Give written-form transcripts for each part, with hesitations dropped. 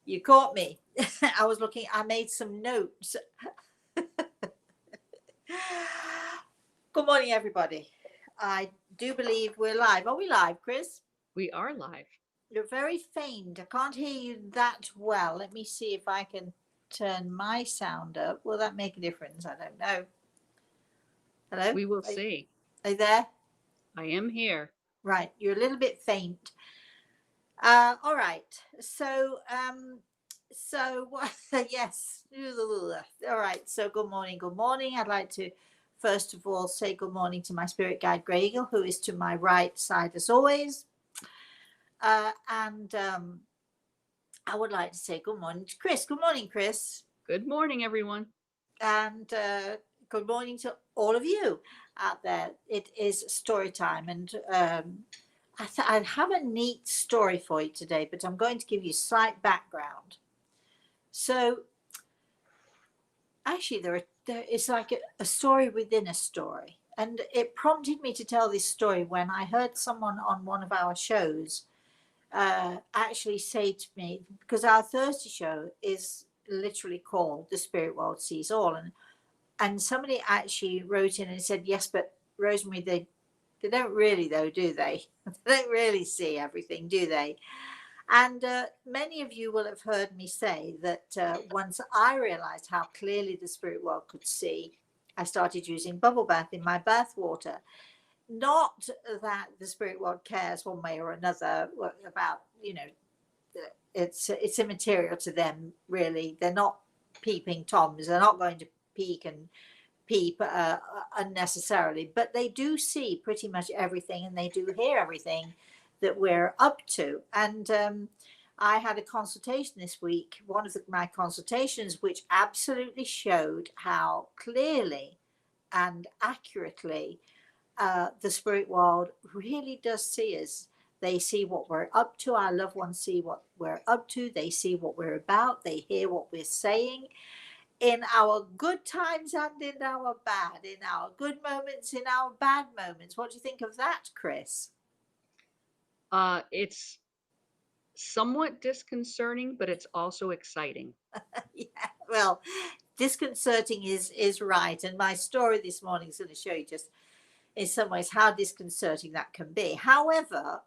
You caught me. I was looking, I made some notes. Good morning, everybody. I do believe we're live. Are we live, Chris? We are live. You're very faint. I can't hear you that well. Let me see if I can turn my sound up. Will that make a difference? I don't know. Hello? We will Are, see. are you there? I am here. Right. You're a little bit faint. All right. So what? Yes. All right. So good morning. Good morning. I'd like to first of all say good morning to my spirit guide Grey Eagle, who is to my right side as always. And I would like to say good morning to Chris. Good morning, Chris. Good morning, everyone. And good morning to all of you out there. It is story time, and I have a neat story for you today, but I'm going to give you slight background. So, actually, there is like a story within a story, and it prompted me to tell this story when I heard someone on one of our shows actually say to me, because our Thursday show is literally called "The Spirit World Sees All," and somebody actually wrote in and said, "Yes, but Rosemary, they don't really though, do they? They don't really see everything, do they?" And many of you will have heard me say that once I realized how clearly the spirit world could see, I started using bubble bath in my bath water. Not that the spirit world cares one way or another about, it's immaterial to them, really. They're not peeping toms. They're not going to peek and peep unnecessarily, but they do see pretty much everything, and they do hear everything that we're up to. And I had a consultation this week, one of my consultations, which absolutely showed how clearly and accurately the spirit world really does see us. They see what we're up to. Our loved ones see what we're up to. They see what we're about. They hear what we're saying in our good times and in our bad, in our good moments, in our bad moments. What do you think of that, Chris? It's somewhat disconcerting, but it's also exciting. Yeah, well, disconcerting is right. And my story this morning is going to show you just in some ways how disconcerting that can be. However,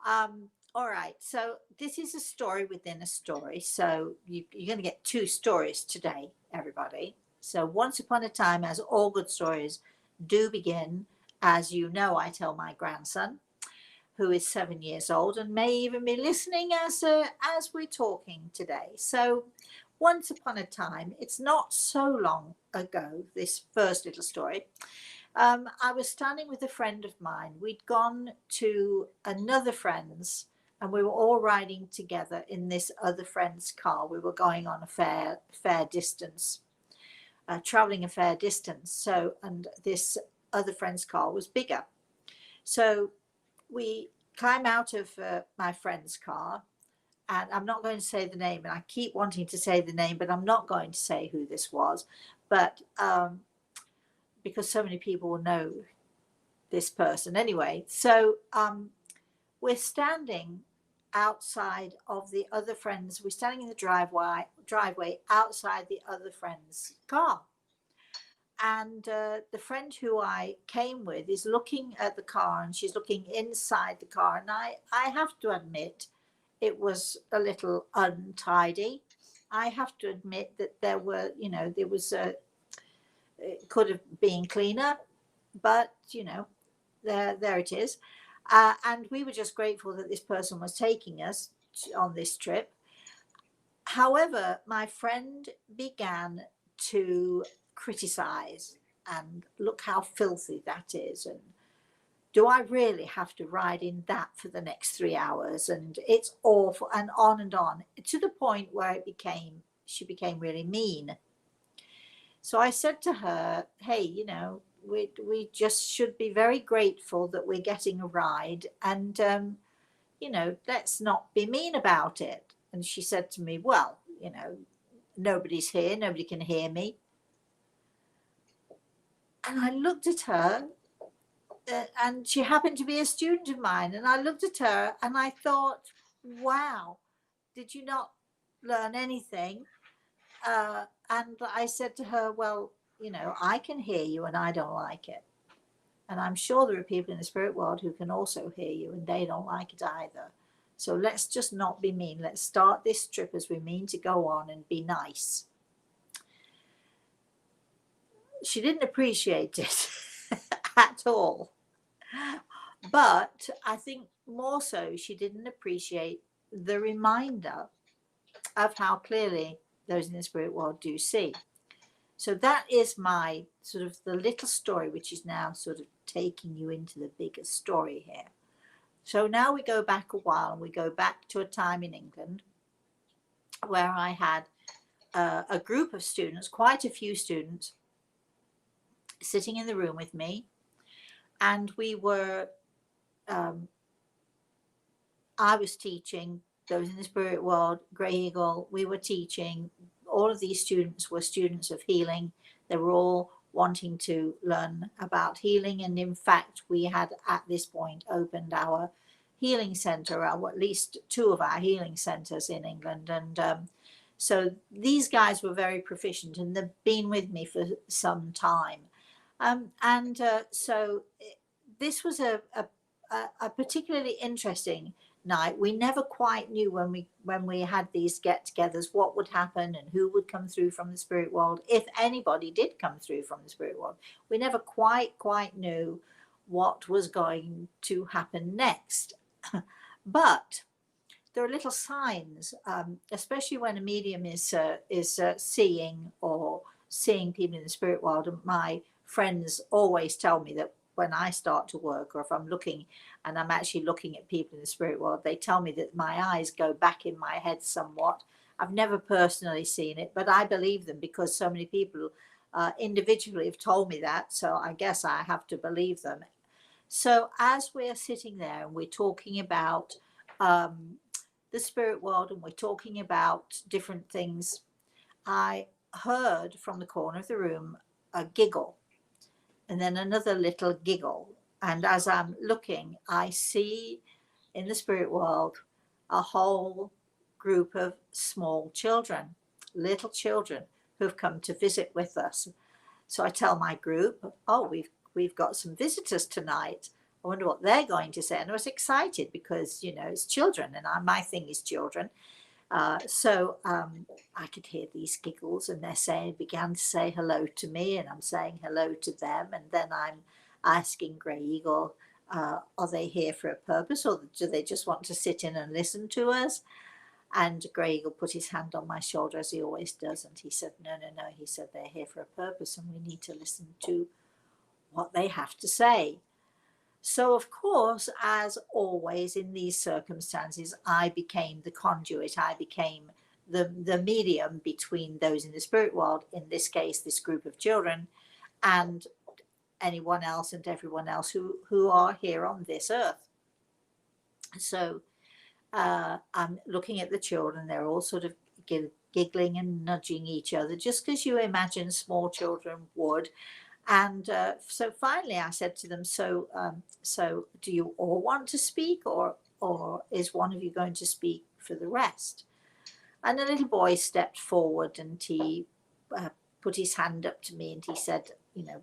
all right, so this is a story within a story. So you're going to get two stories today, everybody. So once upon a time, as all good stories do begin, as you know, I tell my grandson, who is 7 years old and may even be listening as we're talking today. So once upon a time, it's not so long ago, this first little story, I was standing with a friend of mine. We'd gone to another friend's, and we were all riding together in this other friend's car. We were going on a fair distance, traveling a fair distance. So, and this other friend's car was bigger. So we climb out of my friend's car, and I'm not going to say the name, and I keep wanting to say the name, but I'm not going to say who this was. But because so many people will know this person anyway. So we're standing outside of the other friend's, we're standing in the driveway outside the other friend's car. And the friend who I came with is looking at the car, and she's looking inside the car. And I have to admit, it was a little untidy. I have to admit that there were, there was it could have been cleaner, but there it is. And we were just grateful that this person was taking us on this trip. However, my friend began to criticize and look how filthy that is, and do I really have to ride in that for the next 3 hours, and it's awful, and on, to the point where she became really mean. So I said to her, hey, we just should be very grateful that we're getting a ride, and let's not be mean about it. And she said to me, well, nobody's here, nobody can hear me. And I looked at her, and she happened to be a student of mine, and I looked at her and I thought, wow, did you not learn anything. And I said to her, well, you know, I can hear you and I don't like it. And I'm sure there are people in the spirit world who can also hear you and they don't like it either. So let's just not be mean. Let's start this trip as we mean to go on and be nice. She didn't appreciate it at all. But I think more so, she didn't appreciate the reminder of how clearly those in the spirit world do see. So that is my sort of the little story, which is now sort of taking you into the bigger story here. So now we go back a while and we go back to a time in England where I had a group of students, quite a few students, sitting in the room with me. And we were, I was teaching those in the spirit world, Grey Eagle, we were teaching. All of these students were students of healing. They were all wanting to learn about healing. And in fact, we had at this point opened our healing center, or at least two of our healing centers in England. And so these guys were very proficient and they've been with me for some time. So this was a particularly interesting night. We never quite knew when we had these get-togethers what would happen and who would come through from the spirit world, if anybody did come through from the spirit world. We never quite knew what was going to happen next. But there are little signs, especially when a medium is seeing or seeing people in the spirit world. And my friends always tell me that when I start to work, or if I'm looking and I'm actually looking at people in the spirit world, they tell me that my eyes go back in my head somewhat. I've never personally seen it, but I believe them because so many people individually have told me that. So I guess I have to believe them. So as we're sitting there and we're talking about the spirit world and we're talking about different things, I heard from the corner of the room a giggle and then another little giggle. And as I'm looking, I see in the spirit world a whole group of small children, little children who've come to visit with us. So I tell my group, oh, we've got some visitors tonight. I wonder what they're going to say. And I was excited because, you know, it's children and my thing is children. So I could hear these giggles and began to say hello to me and I'm saying hello to them. And then I'm asking Grey Eagle, are they here for a purpose or do they just want to sit in and listen to us? And Grey Eagle put his hand on my shoulder as he always does. And he said, no. He said, they're here for a purpose and we need to listen to what they have to say. So, of course, as always in these circumstances, I became the conduit. I became the medium between those in the spirit world, in this case, this group of children, and anyone else and everyone else who are here on this earth. So I'm looking at the children. They're all sort of giggling and nudging each other, just as you imagine small children would. And so finally I said to them, so do you all want to speak or is one of you going to speak for the rest? And a little boy stepped forward and he put his hand up to me and he said, you know,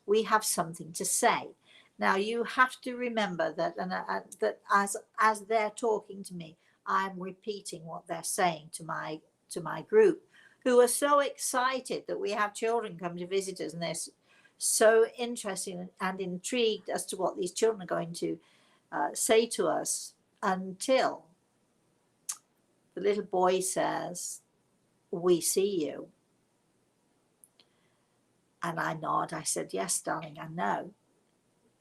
we have something to say. Now you have to remember that, and that as they're talking to me, I'm repeating what they're saying to my group, who are so excited that we have children come to visit us, and they're so interested and intrigued as to what these children are going to say to us, until the little boy says, we see you. And I nod. I said, yes, darling, I know.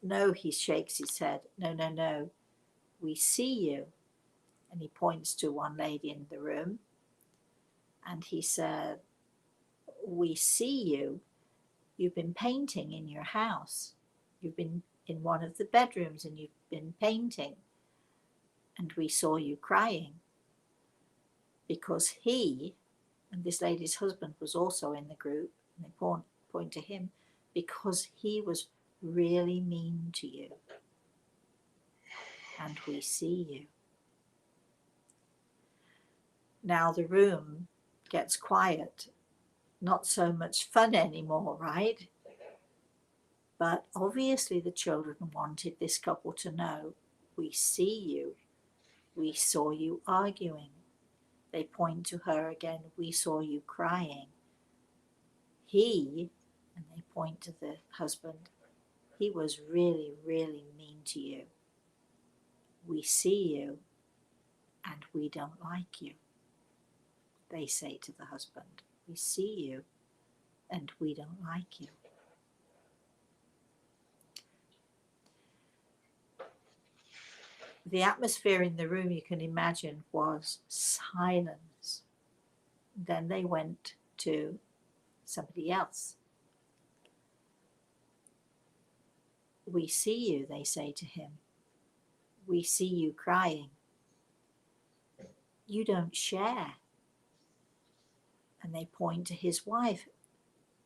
No, he shakes his head. No, we see you. And he points to one lady in the room and he said, we see you. You've been painting in your house. You've been in one of the bedrooms and you've been painting. And we saw you crying because he, and this lady's husband was also in the group, and they point to him, because he was really mean to you. And we see you. Now the room gets quiet. Not so much fun anymore, right? But obviously the children wanted this couple to know, we see you. We saw you arguing. They point to her again. We saw you crying. He, and they point to the husband, he was really, really mean to you. We see you and we don't like you. They say to the husband, we see you and we don't like you. The atmosphere in the room, you can imagine, was silence. Then they went to somebody else. We see you, they say to him. We see you crying. You don't share. And they point to his wife.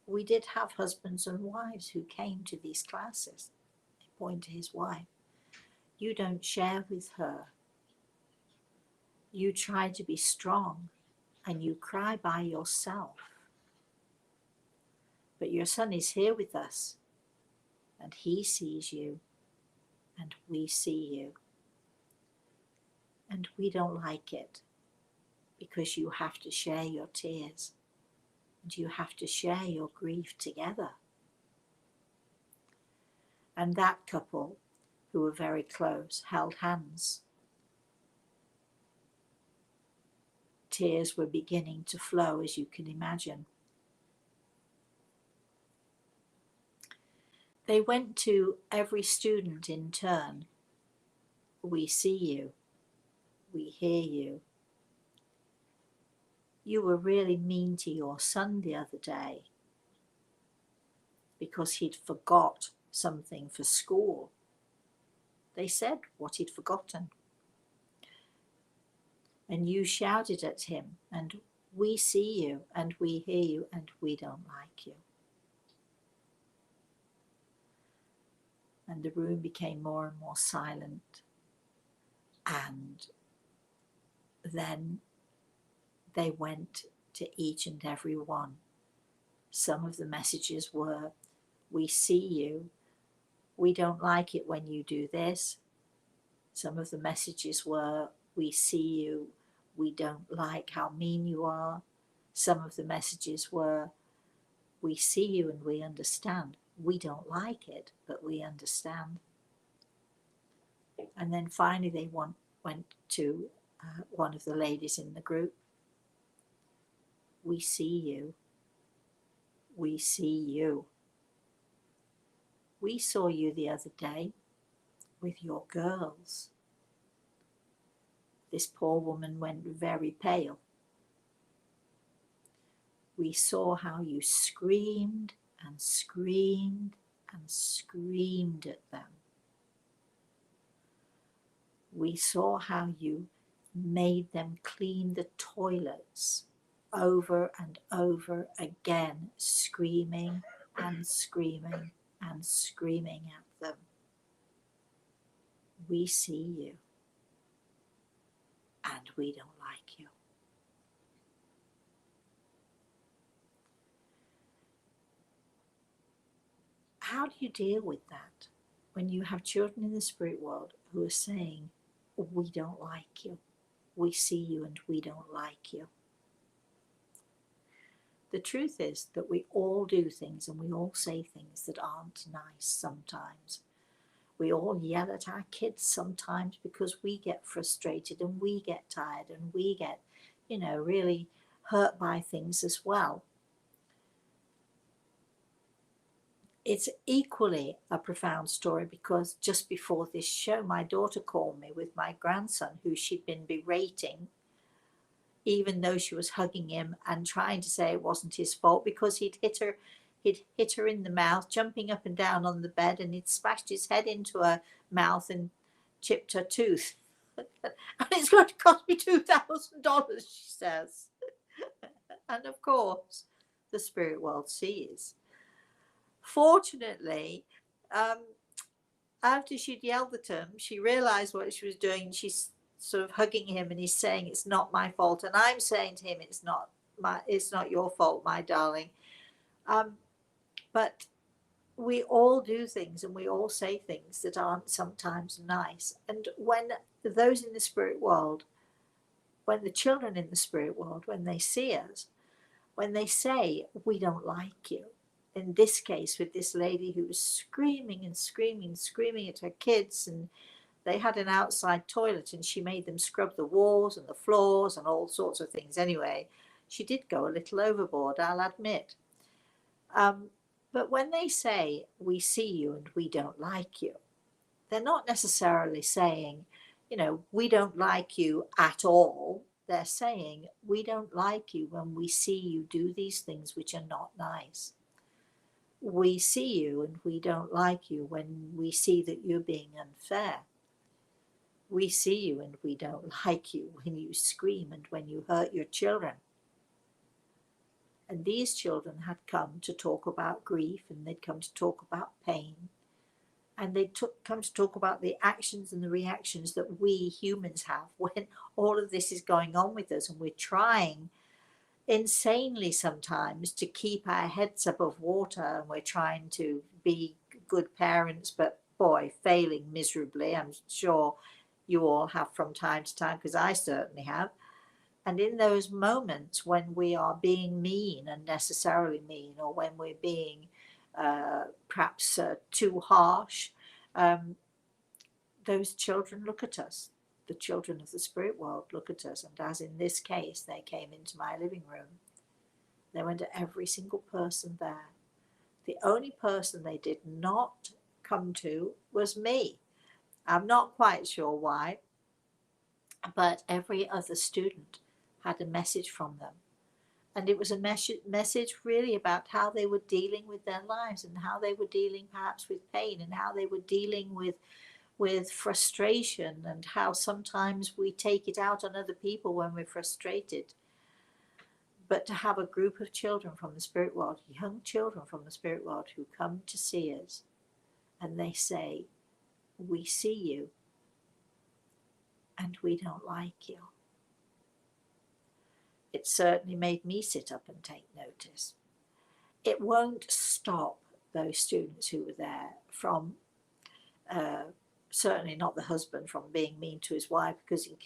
We did have husbands and wives who came to these classes. They point to his wife. You don't share with her. You try to be strong and you cry by yourself. But your son is here with us and he sees you and we see you. And we don't like it because you have to share your tears and you have to share your grief together. And that couple, who were very close, held hands. Tears were beginning to flow, as you can imagine. They went to every student in turn. We see you. We hear you. You were really mean to your son the other day because he'd forgot something for school. They said what he'd forgotten. And you shouted at him, and we see you, and we hear you, and we don't like you. And the room became more and more silent. And then they went to each and every one. Some of the messages were, we see you. We don't like it when you do this. Some of the messages were, we see you. We don't like how mean you are. Some of the messages were, we see you and we understand. We don't like it, but we understand. And then finally they went to one of the ladies in the group. We see you. We see you. We saw you the other day with your girls. This poor woman went very pale. We saw how you screamed and screamed and screamed at them. We saw how you made them clean the toilets over and over again, screaming and screaming and screaming at them. We see you and we don't like you. How do you deal with that when you have children in the spirit world who are saying, we don't like you, we see you and we don't like you? The truth is that we all do things and we all say things that aren't nice sometimes. We all yell at our kids sometimes because we get frustrated and we get tired and we get, really hurt by things as well. It's equally a profound story because just before this show, my daughter called me with my grandson who she'd been berating, even though she was hugging him and trying to say it wasn't his fault because he'd hit her in the mouth, jumping up and down on the bed, and he'd smashed his head into her mouth and chipped her tooth. And it's going to cost me $2,000, she says. And of course, the spirit world sees. Fortunately, after she'd yelled at him, she realized what she was doing. She sort of hugging him, and he's saying it's not my fault, and I'm saying to him it's not your fault, my darling. But we all do things and we all say things that aren't sometimes nice. And when those in the spirit world, when the children in the spirit world, when they see us, when they say, we don't like you, in this case with this lady who was screaming and screaming and screaming at her kids, and they had an outside toilet and she made them scrub the walls and the floors and all sorts of things. Anyway, she did go a little overboard, I'll admit. But when they say, we see you and we don't like you, they're not necessarily saying, we don't like you at all. They're saying, we don't like you when we see you do these things which are not nice. We see you and we don't like you when we see that you're being unfair. We see you and we don't like you when you scream and when you hurt your children. And these children had come to talk about grief, and they'd come to talk about pain, and they'd come to talk about the actions and the reactions that we humans have when all of this is going on with us, and we're trying insanely sometimes to keep our heads above water, and we're trying to be good parents, but boy, failing miserably. I'm sure you all have from time to time, because I certainly have. And in those moments when we are being mean, unnecessarily mean, or when we're being perhaps too harsh, those children look at us. The children of the spirit world look at us. And as in this case, they came into my living room. They went to every single person there. The only person they did not come to was me. I'm not quite sure why, but every other student had a message from them. And it was a message really about how they were dealing with their lives, and how they were dealing perhaps with pain, and how they were dealing with frustration, and how sometimes we take it out on other people when we're frustrated. But to have a group of children from the spirit world, young children from the spirit world, who come to see us and they say, we see you and we don't like you. It certainly made me sit up and take notice. It won't stop those students who were there from, certainly not the husband, from being mean to his wife, because he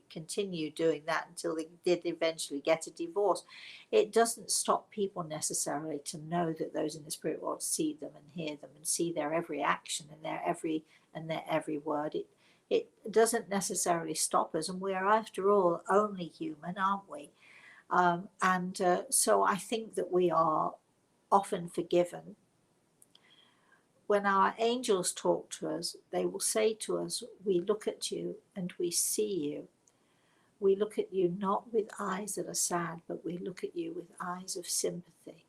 continued doing that until they did eventually get a divorce. It doesn't stop people necessarily to know that those in the spirit world see them and hear them and see their every action and their every word. It doesn't necessarily stop us, and we are, after all, only human, aren't we? So I think that we are often forgiven. When our angels talk to us, they will say to us, we look at you and we see you. We look at you not with eyes that are sad, but we look at you with eyes of sympathy,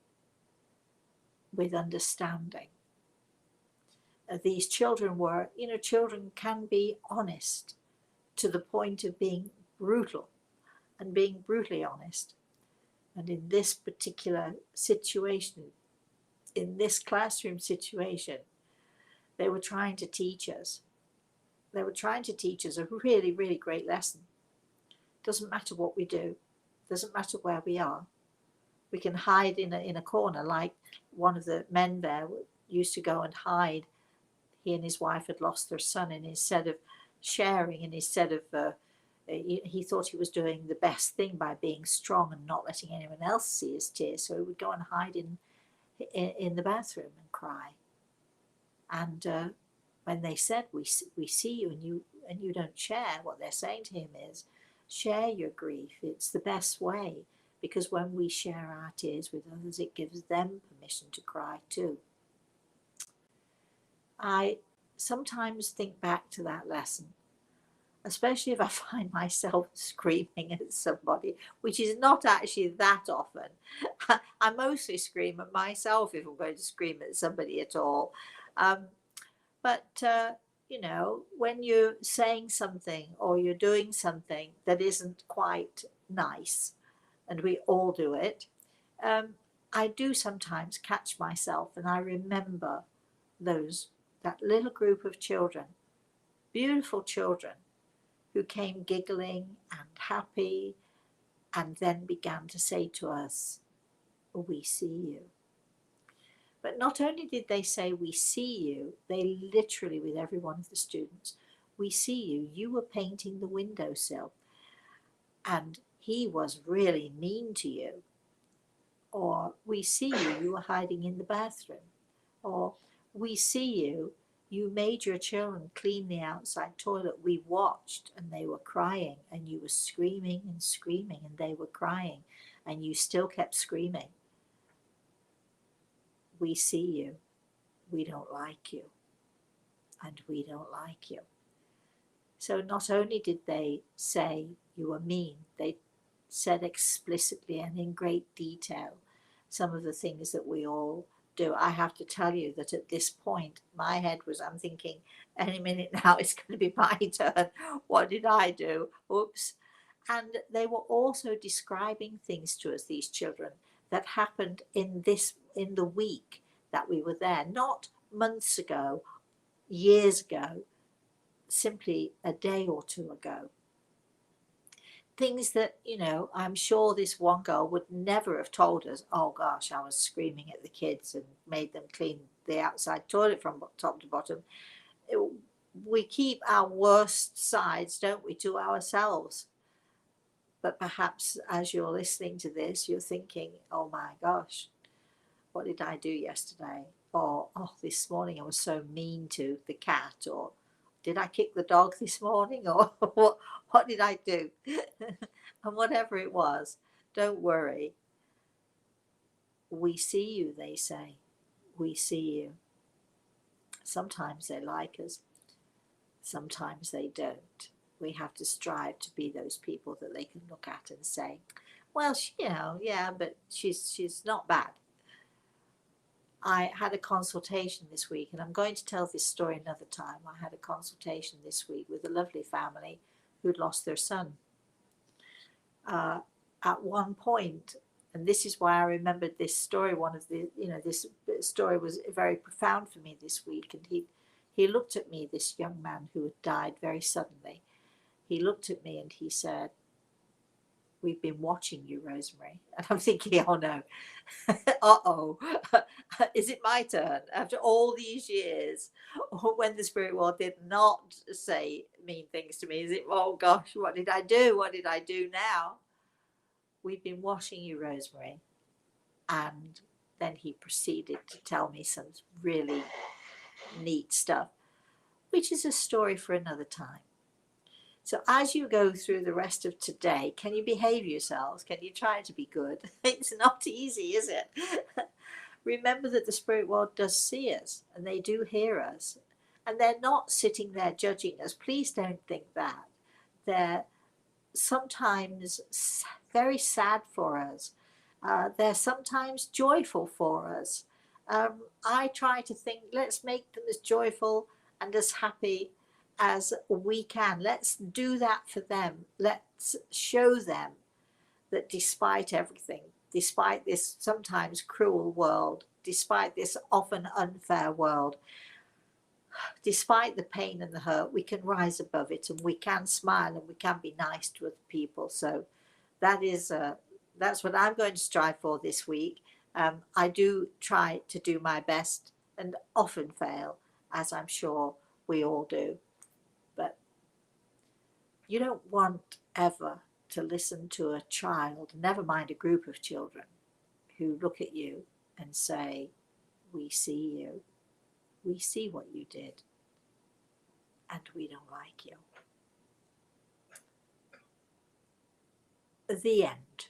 with understanding. These children were, children can be honest to the point of being brutal, and being brutally honest. And in this particular situation, in this classroom situation, they were trying to teach us. They were trying to teach us a really, really great lesson. Doesn't matter what we do. Doesn't matter where we are. We can hide in a corner, like one of the men there used to go and hide. He and his wife had lost their son, and instead of sharing, and instead of he thought he was doing the best thing by being strong and not letting anyone else see his tears, so he would go and hide in the bathroom and cry. And when they said, we see you and you don't share, what they're saying to him is, share your grief. It's the best way, because when we share our tears with others, it gives them permission to cry too. I sometimes think back to that lesson, especially if I find myself screaming at somebody, which is not actually that often. I mostly scream at myself if I'm going to scream at somebody at all. But when you're saying something or you're doing something that isn't quite nice, and we all do it, I do sometimes catch myself, and I remember that little group of children, beautiful children, who came giggling and happy and then began to say to us, "We see you." But not only did they say, "We see you," they literally, with every one of the students, "We see you. You were painting the windowsill and he was really mean to you." Or, "We see you. You were hiding in the bathroom." Or, "We see you. You made your children clean the outside toilet. We watched and they were crying and you were screaming and screaming and they were crying and you still kept screaming. We see you. We don't like you. And we don't like you." So not only did they say you were mean, they said explicitly and in great detail some of the things that we all do. I have to tell you that at this point, my head was, I'm thinking, any minute now it's going to be my turn. What did I do? Oops. And they were also describing things to us, these children, that happened in the week that we were there, not months ago, years ago, simply a day or two ago. Things that, I'm sure this one girl would never have told us, "Oh gosh, I was screaming at the kids and made them clean the outside toilet from top to bottom." We keep our worst sides, don't we, to ourselves. But perhaps as you're listening to this, you're thinking, "Oh my gosh, what did I do yesterday?" Or, "Oh, this morning I was so mean to the cat." Or, "Did I kick the dog this morning?" Or, what did I do?" And whatever it was, don't worry. We see you, they say. We see you. Sometimes they like us. Sometimes they don't. We have to strive to be those people that they can look at and say, "Well, yeah, but she's not bad." I had a consultation this week, and I'm going to tell this story another time. I had a consultation this week with a lovely family who'd lost their son. At one point, and this is why I remembered this story, this story was very profound for me this week. And he looked at me, this young man who had died very suddenly. He looked at me and he said, "We've been watching you, Rosemary." And I'm thinking, oh no, uh-oh, is it my turn after all these years? Or when the spirit world did not say mean things to me, is it, oh gosh, what did I do? What did I do now? "We've been watching you, Rosemary." And then he proceeded to tell me some really neat stuff, which is a story for another time. So as you go through the rest of today, can you behave yourselves? Can you try to be good? It's not easy, is it? Remember that the spirit world does see us and they do hear us. And they're not sitting there judging us. Please don't think that. They're sometimes very sad for us. They're sometimes joyful for us. I try to think, let's make them as joyful and as happy as we can. Let's do that for them. Let's show them that despite everything, despite this sometimes cruel world, despite this often unfair world, despite the pain and the hurt, we can rise above it and we can smile and we can be nice to other people. So that's what I'm going to strive for this week. I do try to do my best and often fail, as I'm sure we all do. But you don't want ever to listen to a child, never mind a group of children, who look at you and say, "We see you. We see what you did. And we don't like you." The end.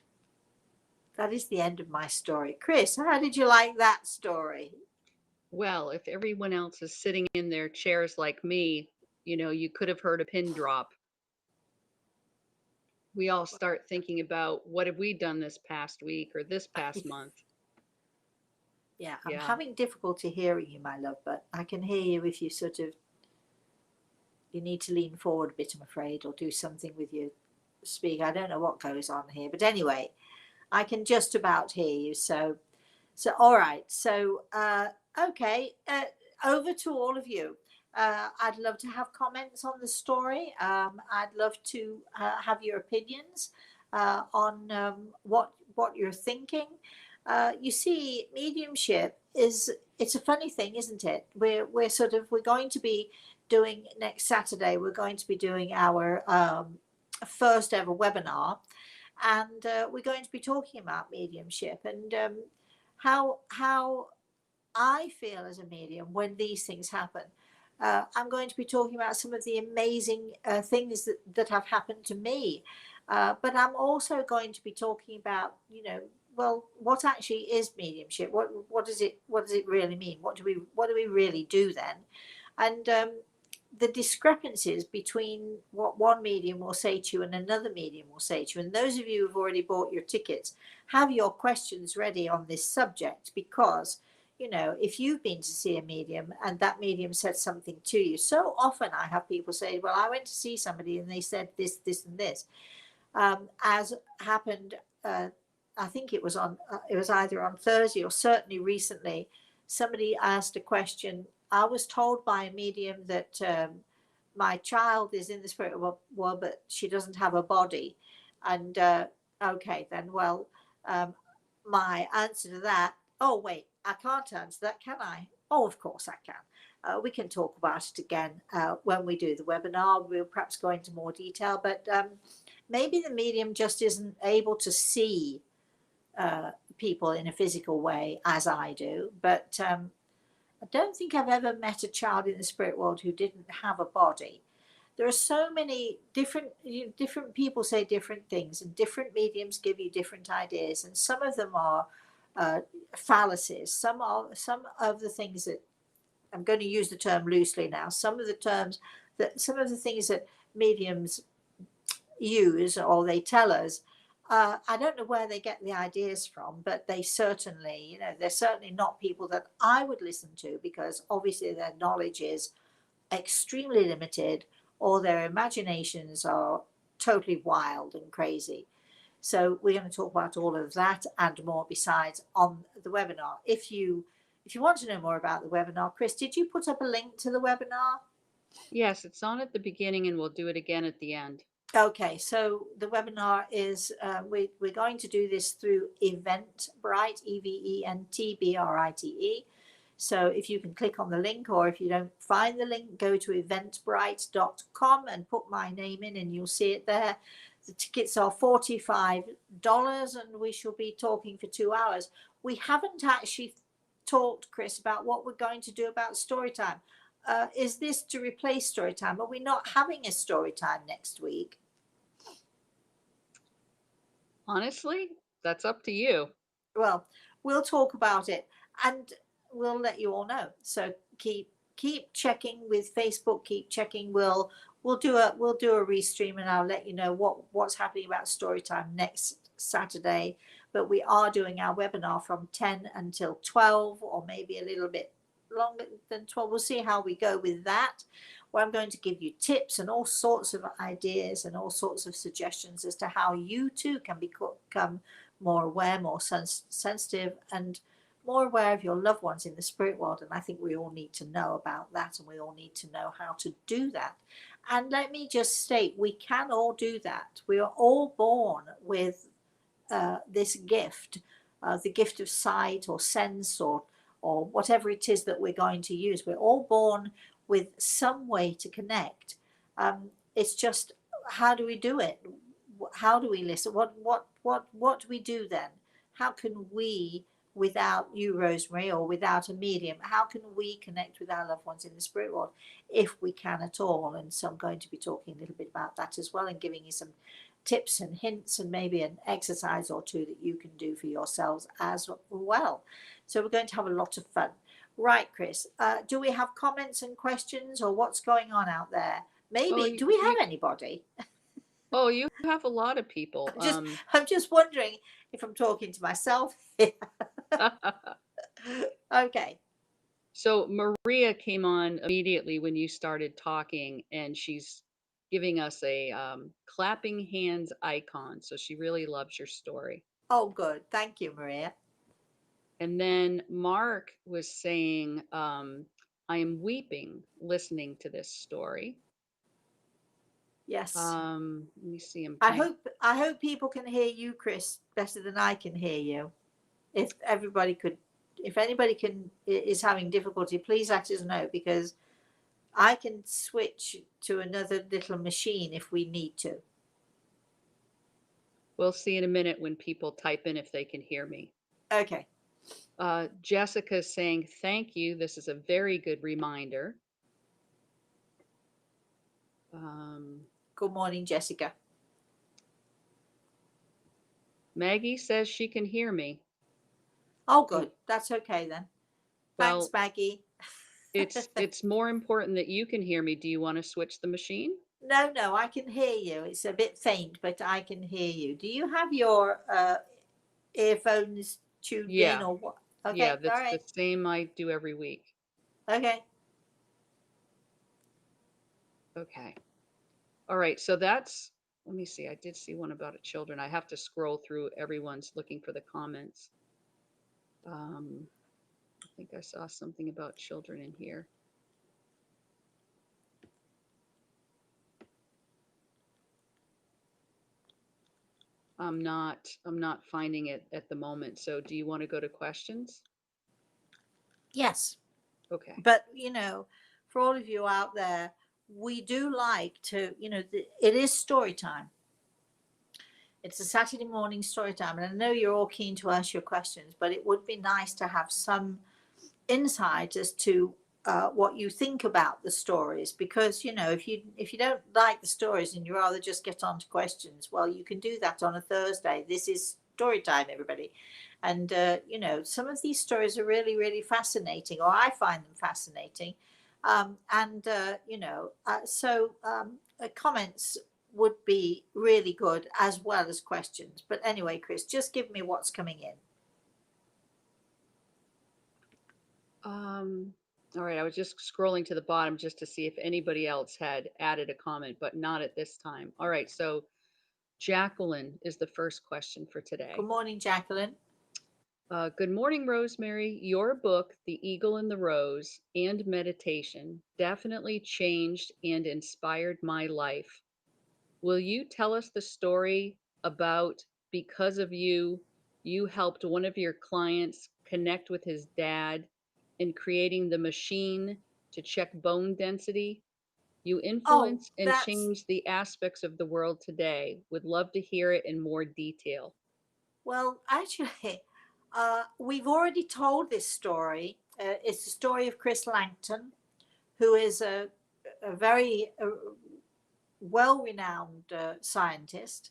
That is the end of my story. Chris, how did you like that story? Well, if everyone else is sitting in their chairs like me, you could have heard a pin drop. We all start thinking about what have we done this past week or this past month. Yeah, I'm Yeah. having difficulty hearing you, my love, but I can hear you if you you need to lean forward a bit, I'm afraid, or do something with your speak. I don't know what goes on here, but anyway, I can just about hear you. So all right. So, okay, over to all of you. I'd love to have comments on the story. I'd love to have your opinions on what you're thinking. You see, mediumship is it's a funny thing, isn't it? We're going to be doing next Saturday. We're going to be doing our first ever webinar, and we're going to be talking about mediumship and how I feel as a medium when these things happen. I'm going to be talking about some of the amazing things that have happened to me. But I'm also going to be talking about, well, what actually is mediumship? What does it really mean? What do we really do then? And the discrepancies between what one medium will say to you and another medium will say to you. And those of you who've already bought your tickets, have your questions ready on this subject, because if you've been to see a medium and that medium said something to you, so often I have people say, well, I went to see somebody and they said this, this, and this. As happened, I think it was either on Thursday or certainly recently, somebody asked a question. I was told by a medium that my child is in the spirit world, but she doesn't have a body. And okay, then, well, my answer to that, oh, wait, I can't answer that, can I? Oh, of course I can. We can talk about it again when we do the webinar. We'll perhaps go into more detail, but maybe the medium just isn't able to see people in a physical way as I do. But I don't think I've ever met a child in the spirit world who didn't have a body. There are so many different people say different things, and different mediums give you different ideas, and some of them are fallacies. Some of the things that, I'm going to use the term loosely now, some of the things that mediums use or they tell us, I don't know where they get the ideas from, but they certainly, they're certainly not people that I would listen to, because obviously their knowledge is extremely limited, or their imaginations are totally wild and crazy. So we're going to talk about all of that and more besides on the webinar. If you want to know more about the webinar, Chris, did you put up a link to the webinar? Yes, it's on at the beginning and we'll do it again at the end. Okay, so the webinar is, we're going to do this through Eventbrite, Eventbrite. So if you can click on the link, or if you don't find the link, go to eventbrite.com and put my name in and you'll see it there. The tickets are $45 and we shall be talking for 2 hours. We haven't actually talked, Chris, about what we're going to do about story time. Is this to replace story time? Are we not having a story time next week? Honestly, that's up to you. Well, we'll talk about it and we'll let you all know. So keep checking with Facebook. Keep checking. We'll do a restream and I'll let you know what's happening about Storytime next Saturday. But we are doing our webinar from 10 until 12, or maybe a little bit longer than 12. We'll see how we go with that. Where I'm going to give you tips and all sorts of ideas and all sorts of suggestions as to how you too can become more aware, more sensitive, and more aware of your loved ones in the spirit world. And I think we all need to know about that, and we all need to know how to do that. And let me just state, we can all do that. We are all born with this gift, the gift of sight or sense, or whatever it is that we're going to use. We're all born with some way to connect. It's just, how do we do it? How do we listen? What do we do then? How can we, without you, Rosemary, or without a medium, how can we connect with our loved ones in the spirit world, if we can at all? And so I'm going to be talking a little bit about that as well, and giving you some tips and hints, and maybe an exercise or two that you can do for yourselves as well. So we're going to have a lot of fun. Right, Chris, do we have comments and questions, or what's going on out there? Maybe, do we have anybody? Oh, you have a lot of people. I'm just wondering if I'm talking to myself. Okay. So Maria came on immediately when you started talking, and she's giving us a clapping hands icon. So she really loves your story. Oh, good. Thank you, Maria. And then Mark was saying I am weeping listening to this story. Yes. Let me see. I'm I trying. hope people can hear you, Chris, better than I can hear you. If everybody could, if anybody is having difficulty, please let us know, because I can switch to another little machine if we need to. We'll see in a minute when people type in if they can hear me. Okay. Jessica is saying, thank you. This is a very good reminder. Good morning, Jessica. Maggie says she can hear me. Oh, good. That's okay then. Thanks, Well, Maggie. it's more important that you can hear me. Do you want to switch the machine? No, I can hear you. It's a bit faint, but I can hear you. Do you have your earphones tuned in Yeah. or what? Okay, Yeah, all that's the right. same I do every week. Okay. Okay. All right. So that's, let me see. I did see one about children. I have to scroll through everyone's looking for the comments. I think I saw something about children in here. I'm not finding it at the moment. So do you want to go to questions? Yes. Okay. But, for all of you out there, we do like to, it is story time. It's a Saturday morning story time. And I know you're all keen to ask your questions, but it would be nice to have some insight as to what you think about the stories, because if you don't like the stories and you rather just get on to questions, well, you can do that on a Thursday. This is story time, everybody. And some of these stories are really, really fascinating, or I find them fascinating. Comments would be really good, as well as questions. But anyway, Chris, just give me what's coming in. All right, I was just scrolling to the bottom just to see if anybody else had added a comment, but not at this time. All right, so Jacqueline is the first question for today. Good morning, Jacqueline. Good morning, Rosemary. Your book, The Eagle and the Rose, and meditation definitely changed and inspired my life. Will you tell us the story about because of you, you helped one of your clients connect with his dad in creating the machine to check bone density? You Oh, influence and that's change the aspects of the world today. Would love to hear it in more detail. well, actually, we've already told this story. It's the story of Chris Langton, who is a very well-renowned scientist.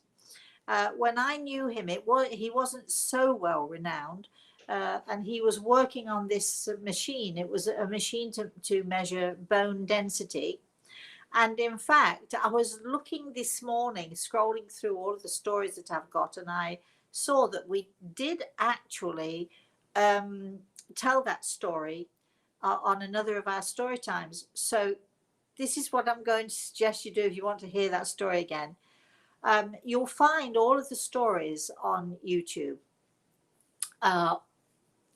When I knew him, he wasn't so well-renowned, and he was working on this machine. It was a machine to measure bone density. And in fact, I was looking this morning, scrolling through all of the stories that I've got, and I saw that we did actually tell that story on another of our story times. So this is what I'm going to suggest you do if you want to hear that story again. You'll find all of the stories on YouTube.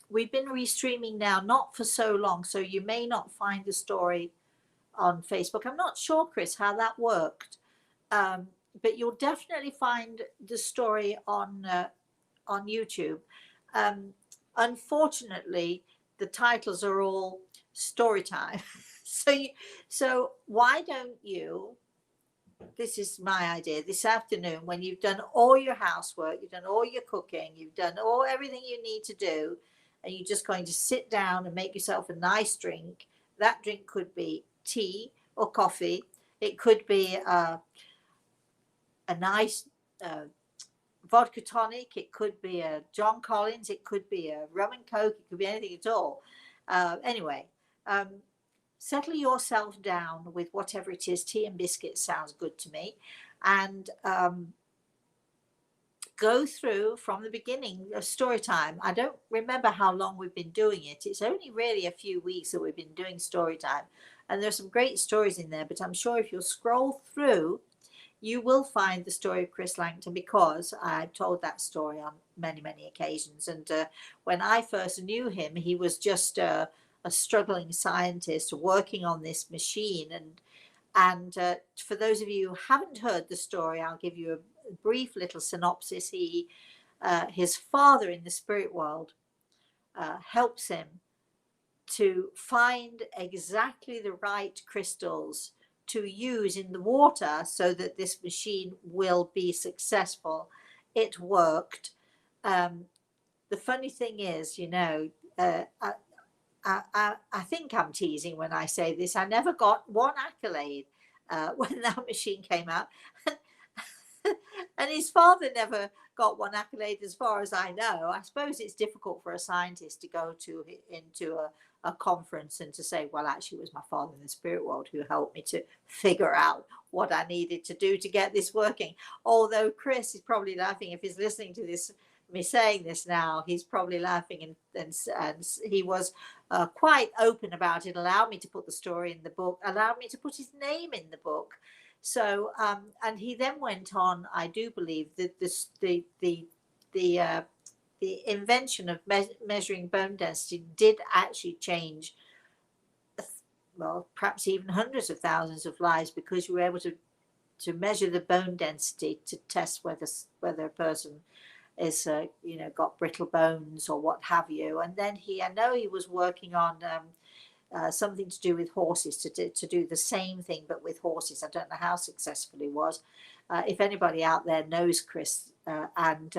We've been restreaming now, not for so long, so you may not find the story on Facebook. I'm not sure, Chris, how that worked, but you'll definitely find the story on YouTube. Unfortunately, the titles are all story time. So why don't you? This is my idea. This afternoon, when you've done all your housework, you've done all your cooking, you've done everything you need to do, and you're just going to sit down and make yourself a nice drink. That drink could be tea or coffee. It could be a nice vodka tonic. It could be a John Collins. It could be a rum and coke. It could be anything at all. Anyway, settle yourself down with whatever it is. Tea and biscuits sounds good to me. And go through from the beginning of story time. I don't remember how long we've been doing it. It's only really a few weeks that we've been doing story time. And there's some great stories in there, but I'm sure if you'll scroll through, you will find the story of Chris Langton, because I've told that story on many, many occasions. And when I first knew him, he was just a a struggling scientist working on this machine. And for those of you who haven't heard the story, I'll give you a brief little synopsis. His father in the spirit world helps him to find exactly the right crystals to use in the water so that this machine will be successful. It worked. The funny thing is, I think I'm teasing when I say this. I never got one accolade when that machine came out. And his father never got one accolade as far as I know. I suppose it's difficult for a scientist to go into a conference and to say, well, actually, it was my father in the spirit world who helped me to figure out what I needed to do to get this working. Although Chris is probably laughing if he's listening to this, me saying this now, he's probably laughing, and he was quite open about it, allowed me to put the story in the book, allowed me to put his name in the book. So, and he then went on, I do believe, that the invention of measuring bone density did actually change, well, perhaps even hundreds of thousands of lives, because you were able to measure the bone density to test whether a person is got brittle bones or what have you. And then I know he was working on something to do with horses, to do the same thing but with horses. I don't know how successful he was. If anybody out there knows Chris and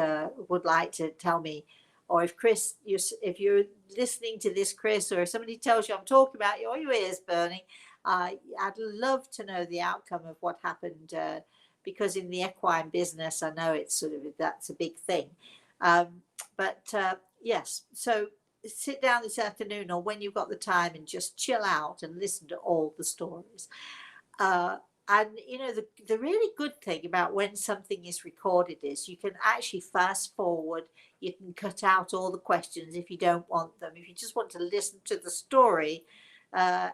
would like to tell me, or if Chris, if you're listening to this, Chris, or if somebody tells you I'm talking about you or your ears burning, I'd love to know the outcome of what happened, because in the equine business, I know it's that's a big thing. Yes, so sit down this afternoon or when you've got the time and just chill out and listen to all the stories. And the really good thing about when something is recorded is you can actually fast forward. You can cut out all the questions if you don't want them. If you just want to listen to the story, they're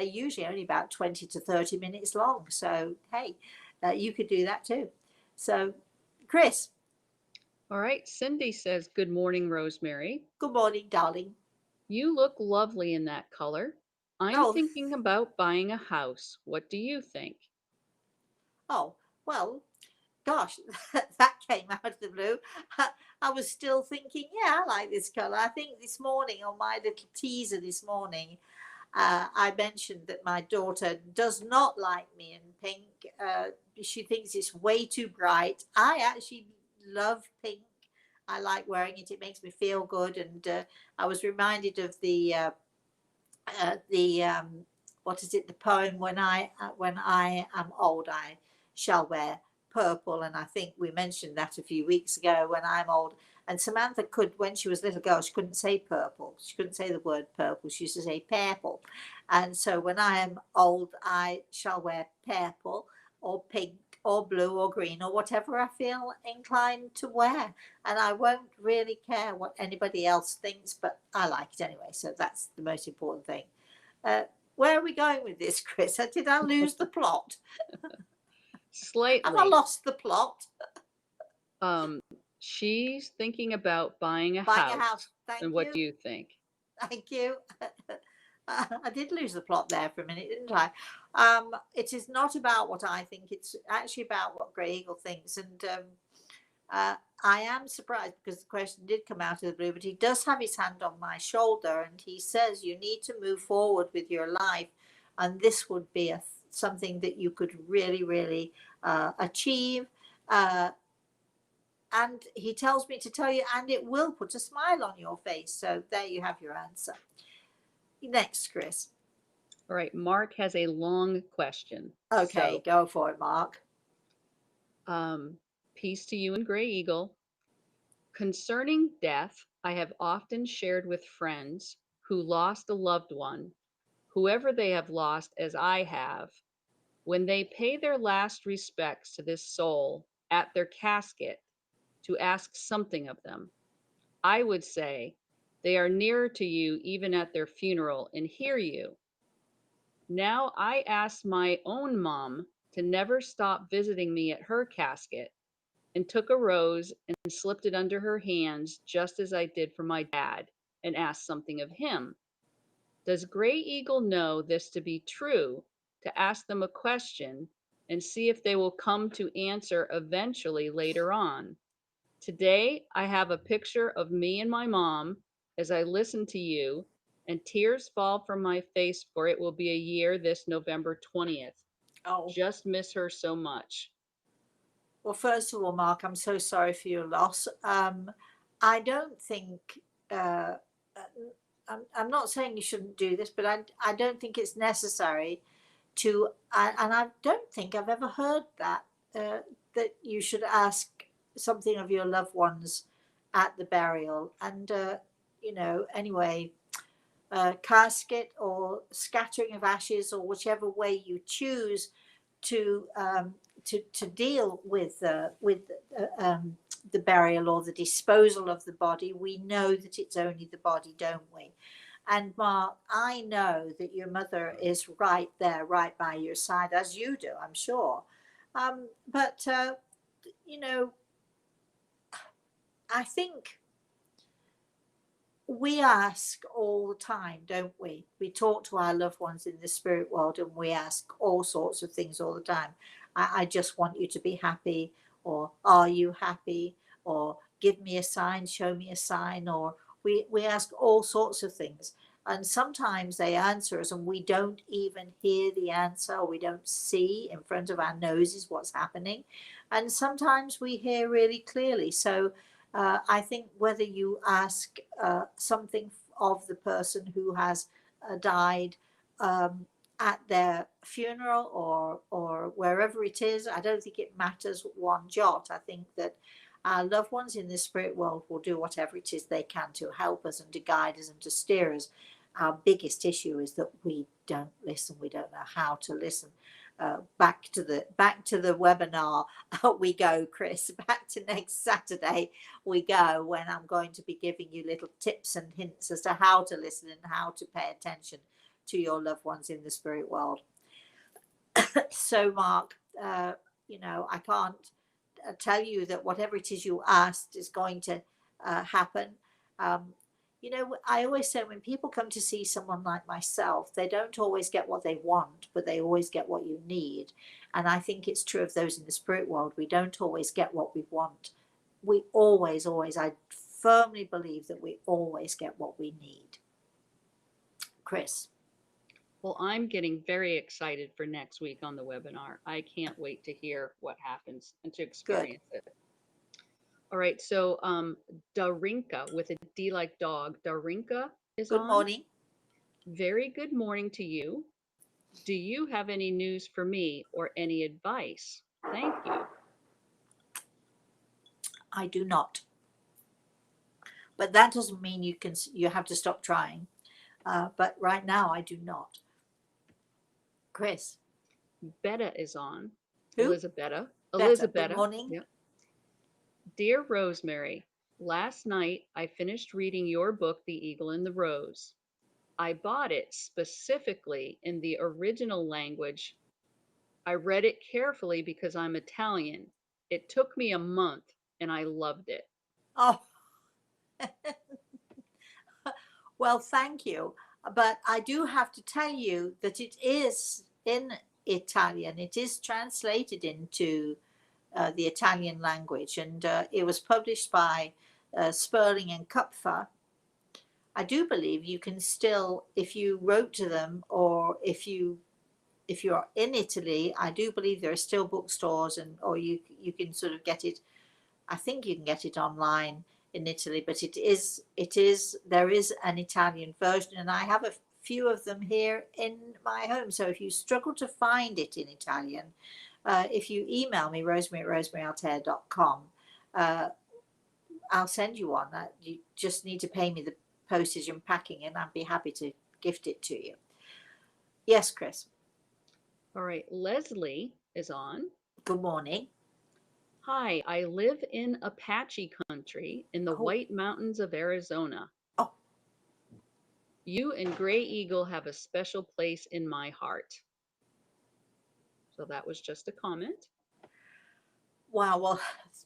usually only about 20 to 30 minutes long. So hey, you could do that too. So, Chris. All right. Cindy says, good morning, Rosemary. Good morning, darling. You look lovely in that color. I'm Oh, thinking about buying a house. What do you think? oh, well, gosh, that came out of the blue. I was still thinking, yeah, I like this color. I think this morning on my little teaser this morning, I mentioned that my daughter does not like me in pink. She thinks it's way too bright. I actually love pink. I like wearing it. It makes me feel good. And I was reminded of the what is it? The poem, when I am old, I shall wear purple. And I think we mentioned that a few weeks ago. When I'm old, and Samantha could, when she was a little girl, she couldn't say purple. She couldn't say the word purple. She used to say purple. And so when I am old, I shall wear purple or pink or blue or green or whatever I feel inclined to wear. And I won't really care what anybody else thinks, but I like it anyway. So that's the most important thing. Where are we going with this, Chris? Did I lose the plot? Slightly. Have I lost the plot? She's thinking about buying a Buying house. a house. Thank and you. What do you think? Thank you. I did lose the plot there for a minute, didn't I? It is not about what I think. It's actually about what Grey Eagle thinks. And I am surprised because the question did come out of the blue, but he does have his hand on my shoulder and he says you need to move forward with your life. And this would be something that you could really, really achieve. And he tells me to tell you, and it will put a smile on your face. So there you have your answer. Next, Chris. All right. Mark has a long question. Okay, go for it, Mark. Peace to you and Grey Eagle. Concerning death, I have often shared with friends who lost a loved one, whoever they have lost as I have, when they pay their last respects to this soul at their casket, to ask something of them. I would say they are nearer to you even at their funeral and hear you. Now I ask my own mom to never stop visiting me at her casket, and took a rose and slipped it under her hands just as I did for my dad and asked something of him. Does Gray Eagle know this to be true to ask them a question and see if they will come to answer eventually later on? Today, I have a picture of me and my mom as I listen to you, and tears fall from my face, for it will be a year this November 20th. Oh, Just miss her so much. well, first of all, Mark, I'm so sorry for your loss. I don't think, uh, I'm not saying you shouldn't do this, but I don't think it's necessary to, and I don't think I've ever heard uh, that you should ask something of your loved ones at the burial. And, anyway, casket or scattering of ashes or whichever way you choose to to deal with the burial or the disposal of the body. We know that it's only the body, don't we? And Mark, I know that your mother is right there, right by your side, as you do, I'm sure. But you know, I think we ask all the time, don't we? We talk to our loved ones in the spirit world and we ask all sorts of things all the time. I just want you to be happy, or are you happy, or give me a sign, show me a sign, or we ask all sorts of things. And sometimes they answer us and we don't even hear the answer, or we don't see in front of our noses what's happening. And sometimes we hear really clearly. So I think whether you ask something of the person who has died um, at their funeral or wherever it is, I don't think it matters one jot. I think that our loved ones in the spirit world will do whatever it is they can to help us and to guide us and to steer us. Our biggest issue is that we don't listen. We don't know how to listen. Back to the webinar we go, Chris. Back to next Saturday we go, when I'm going to be giving you little tips and hints as to how to listen and how to pay attention to your loved ones in the spirit world. So, Mark, I can't tell you that whatever it is you asked is going to happen. Um, I always say when people come to see someone like myself, they don't always get what they want, but they always get what you need. And I think it's true of those in the spirit world. We don't always get what we want. We always, I firmly believe that we always get what we need. Chris. Well, I'm getting very excited for next week on the webinar. I can't wait to hear what happens and to Good. experience it. All right, so Darinka with a D like dog. Darinka is Good on. morning. Very good morning to you. Do you have any news for me or any advice? Thank you. I do not. But that doesn't mean you have to stop trying. But right now, I do not. Chris. Betta is on. Who? Elizabetta. Better. Good Elizabetta. morning. Yep. Dear Rosemary, last night I finished reading your book, The Eagle and the Rose. I bought it specifically in the original language. I read it carefully because I'm Italian. It took me a month and I loved it. Oh, well, thank you. But I do have to tell you that it is in Italian. It is translated into the Italian language, and it was published by Sperling and Kupfer. I do believe you can still, if you wrote to them, or if you're in Italy, I do believe there are still bookstores, and or you can sort of get it. I think you can get it online in Italy, but there is an Italian version, and I have a few of them here in my home. So if you struggle to find it in Italian, if you email me, Rosemary at rosemaryaltea.com, uh, I'll send you one. You just need to pay me the postage and packing, and I'd be happy to gift it to you. Yes, Chris. All right, Leslie is on. Good morning. Hi, I live in Apache country in the Oh, White Mountains of Arizona. oh, You and Gray Eagle have a special place in my heart. So that was just a comment. wow. Well,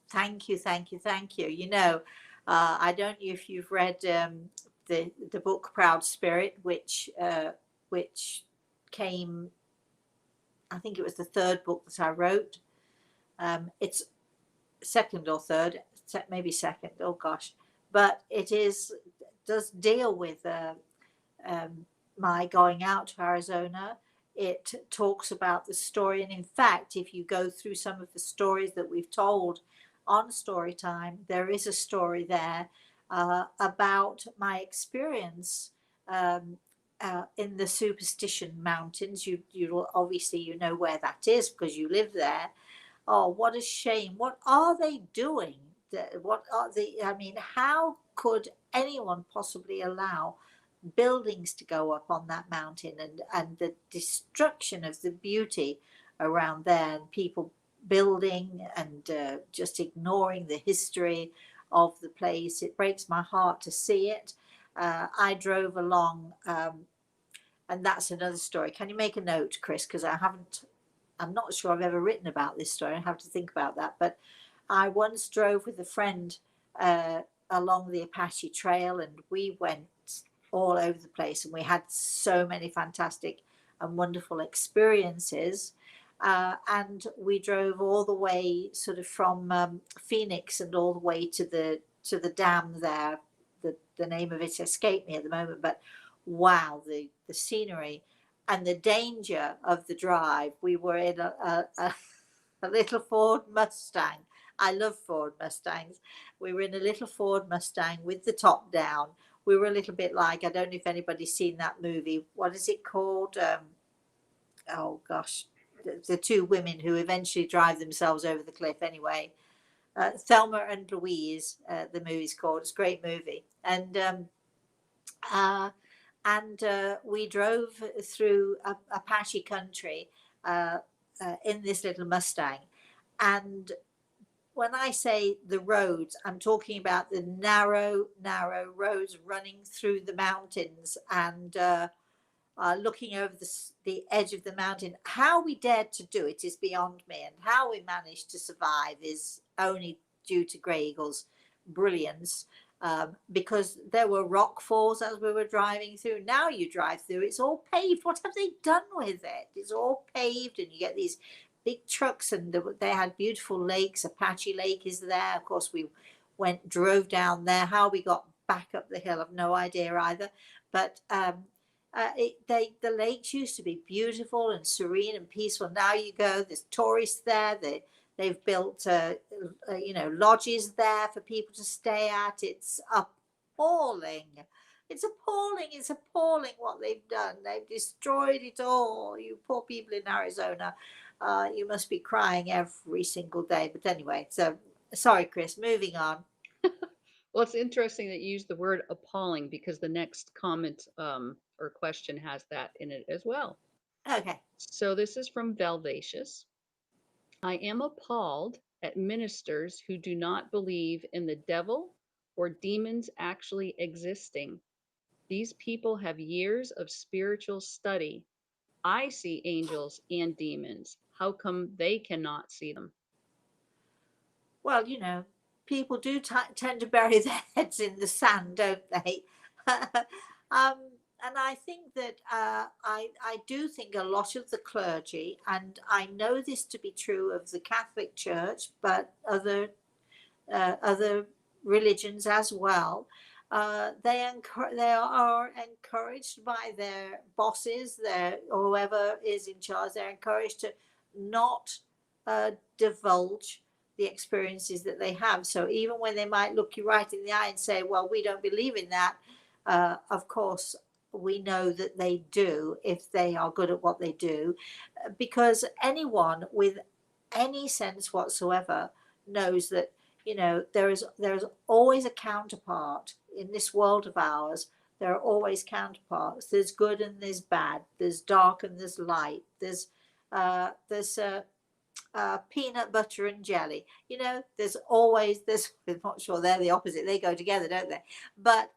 thank you, thank you, thank you. I don't know if you've read the book Proud Spirit, which came, I think it was the third book that I wrote. It's second or third, maybe second. Oh gosh, but does deal with my going out to Arizona. It talks about the story, and in fact, if you go through some of the stories that we've told on Storytime, there is a story there about my experience in the Superstition Mountains. You obviously you know where that is because you live there. Oh, what a shame! What are they doing? What are the? I mean, how could anyone possibly allow buildings to go up on that mountain, and the destruction of the beauty around there, and people building and just ignoring the history of the place? It breaks my heart to see it. I drove along, and that's another story. Can you make a note, Chris? Because I'm not sure I've ever written about this story. I have to think about that. But I once drove with a friend along the Apache Trail, and we went all over the place, and we had so many fantastic and wonderful experiences. And we drove all the way sort of from Phoenix and all the way to the dam there. The name of it escaped me at the moment, but wow, the scenery and the danger of the drive. We were in a little Ford Mustang. I love Ford Mustangs. We were in a little Ford Mustang with the top down. We were a little bit like, I don't know if anybody's seen that movie. What is it called? Oh gosh, the two women who eventually drive themselves over the cliff. Anyway, Thelma and Louise, the movie's called. It's a great movie. And we drove through Apache country in this little Mustang. And when I say the roads, I'm talking about the narrow roads running through the mountains, and looking over the edge of the mountain. How we dared to do it is beyond me, and how we managed to survive is only due to Grey Eagle's brilliance. Because there were rock falls as we were driving through. Now you drive through, it's all paved. What have they done with it? It's all paved, and you get these big trucks, and they had beautiful lakes. Apache Lake is there. Of course, we drove down there. How we got back up the hill, I've no idea either. But the lakes used to be beautiful and serene and peaceful. Now you go, there's tourists there. They've built, lodges there for people to stay at. It's appalling. It's appalling. It's appalling what they've done. They've destroyed it all. You poor people in Arizona. You must be crying every single day. But anyway, so sorry, Chris, moving on. Well, it's interesting that you use the word appalling because the next comment or question has that in it as well. Okay. So this is from Velvacious. I am appalled at ministers who do not believe in the devil or demons actually existing. These people have years of spiritual study. I see angels and demons. How come they cannot see them? Well, people do tend to bury their heads in the sand, don't they? And I think that I do think a lot of the clergy, and I know this to be true of the Catholic Church, but other religions as well. They are encouraged by their bosses, or whoever is in charge. They're encouraged to not divulge the experiences that they have. So even when they might look you right in the eye and say, "Well, we don't believe in that," of course we know that they do if they are good at what they do, because anyone with any sense whatsoever knows that there is always a counterpart in this world of ours. There are always counterparts. There's good and there's bad. There's dark and there's light. There's peanut butter and jelly. There's always this. I'm not sure they're the opposite. They go together, don't they? But